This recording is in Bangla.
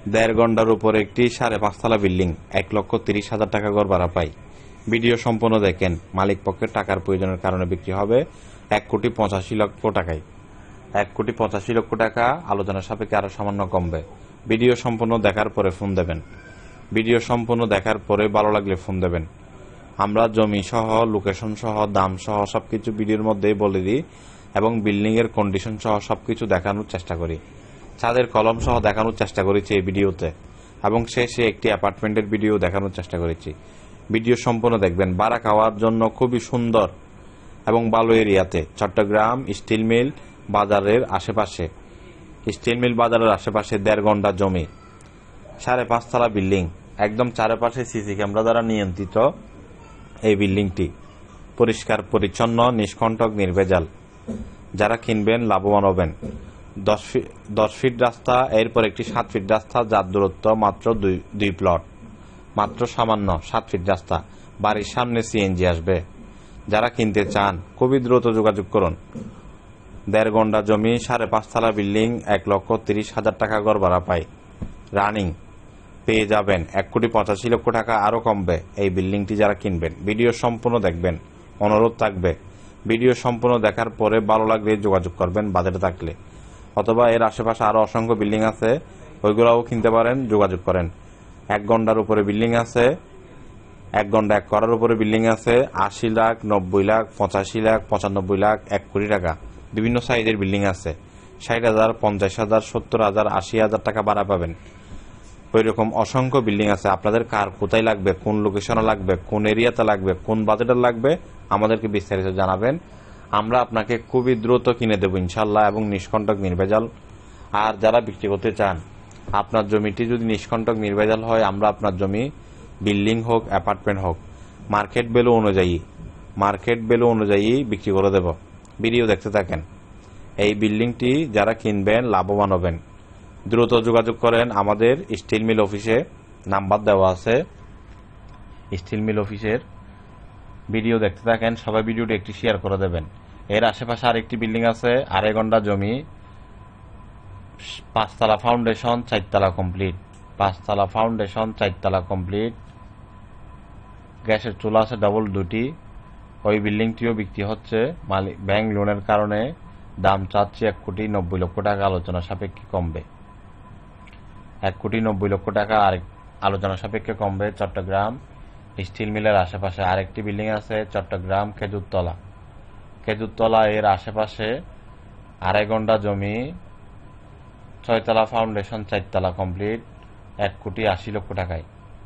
দেড় ঘন্টার উপর একটি 5.5 তলা বিল্ডিং, 1,30,000 টাকা গড় ভাড়া পাই। ভিডিও সম্পূর্ণ দেখেন। মালিক পক্ষের টাকার প্রয়োজনের কারণে বিক্রি হবে 1,85,00,000 টাকায়। 1,85,00,000 টাকা আলোচনা সাপেক্ষে আরো সামান্য কমবে। ভিডিও সম্পূর্ণ দেখার পরে ফোন দেবেন। ভিডিও সম্পূর্ণ দেখার পরে ভালো লাগলে ফোন দেবেন। আমরা জমি সহ, লোকেশন সহ, দাম সহ সবকিছু ভিডিওর মধ্যেই বলে দিই এবং বিল্ডিং এর কন্ডিশন সহ সবকিছু দেখানোর চেষ্টা করি। ছাদের কলম সহ দেখানোর চেষ্টা করেছি এই ভিডিওতে এবং শেষে একটি অ্যাপার্টমেন্টের ভিডিও দেখানোর চেষ্টা করেছি। ভিডিও সম্পূর্ণ দেখবেন। ভাড়া খাওয়ার জন্য খুবই সুন্দর এবং ভালো এরিয়াতে, চট্টগ্রাম স্টিল মিল বাজারের আশেপাশে। স্টিল মিল বাজারের আশেপাশে 1.5 ঘন্টা জমি, 5.5 তলা বিল্ডিং, একদম চারপাশে সিসি ক্যামেরা দ্বারা নিয়ন্ত্রিত। এই বিল্ডিংটি পরিষ্কার পরিচ্ছন্ন, নিষ্কণ্টক, নির্ভেজাল। যারা কিনবেন লাভবান হবেন। 10 ফিট রাস্তা, এরপর একটি 7 ফিট রাস্তা, যার দূরত্ব মাত্র 2 প্লট, মাত্র সামান্য 7 ফিট রাস্তা। বাড়ির সামনে সিএনজি আসবে। যারা কিনতে চান খুবই দ্রুত যোগাযোগ করুন। 1.5 ঘন্টা জমি, 5.5 তলা বিল্ডিং, 1,30,000 টাকা গড় ভাড়া পাই। রানিং পেয়ে যাবেন 1,85,00,000 টাকা, আরো কমবে এই বিল্ডিংটি যারা কিনবেন। ভিডিও সম্পূর্ণ দেখবেন। অনুরোধ থাকবে ভিডিও সম্পূর্ণ দেখার পরে ভালো লাগলে যোগাযোগ করবেন বাজেটে থাকলে, অথবা এর আশেপাশে আরো অসংখ্য বিল্ডিং আছে, ওইগুলাও কিনতে পারেন, যোগাযোগ করেন। 1 ঘন্টার উপরে বিল্ডিং আছে, 1 ঘন্টা 1 করার উপরে বিল্ডিং আছে। 80 লাখ, 90 লাখ, 85 লাখ, 95 লাখ, 1 কোটি টাকা বিভিন্ন সাইজের বিল্ডিং আছে। 60,000, 50,000, 70,000, 80,000 টাকা ভাড়া পাবেন। ওই রকম অসংখ্য বিল্ডিং আছে। আপনাদের কার কোথায় লাগবে, কোন লোকেশনে লাগবে, কোন এরিয়াতে লাগবে, কোন বাজেটে লাগবে, আমাদেরকে বিস্তারিত জানাবেন। আমরা আপনাকে খুবই দ্রুত কিনে দেব ইনশাল্লাহ, এবং নিষ্কণ্টক, নির্ভেজাল। আর যারা বিক্রি করতে চান, আপনার জমিটি যদি নিষ্কণ্টক, নির্ভেজাল হয়, আমরা আপনার জমি বিল্ডিং হোক, অ্যাপার্টমেন্ট হোক, মার্কেট ভ্যালু অনুযায়ী বিক্রি করে দেব। ভিডিও দেখতে থাকেন। এই বিল্ডিংটি যারা কিনবেন লাভবান হবেন। দ্রুত যোগাযোগ করেন আমাদের স্টিল মিল অফিসে, নাম্বার দেওয়া আছে। স্টিল মিল অফিসের ভিডিও দেখতে থাকেন। সবাই ভিডিওটি একটি শেয়ার করে দেবেন। এর আশেপাশে আরেকটি বিল্ডিং আছে, 2.5 ঘন্টা জমি, 5 তলা ফাউন্ডেশন, 4 তলা কমপ্লিট। 5 তলা ফাউন্ডেশন, 4 তলা কমপ্লিট। গ্যাসের চুলা আছে ডাবল 2টি। ওই বিল্ডিংটিও বিক্রি হচ্ছে। মালিক ব্যাংক লোনের কারণে দাম চাচ্ছে 1,90,00,000 টাকা, আলোচনা সাপেক্ষে কমবে। 1,90,00,000 টাকা আরেক আলোচনা সাপেক্ষে কমবে। চট্টগ্রাম স্টিল মিলের আশেপাশে আরেকটি বিল্ডিং আছে, চট্টগ্রাম খেজুরতলা এর আশেপাশে 2.5 ঘন্টা জমি, 6 তলা ফাউন্ডেশন, 4 তলা কমপ্লিট, 1,80,00,000 টাকায়।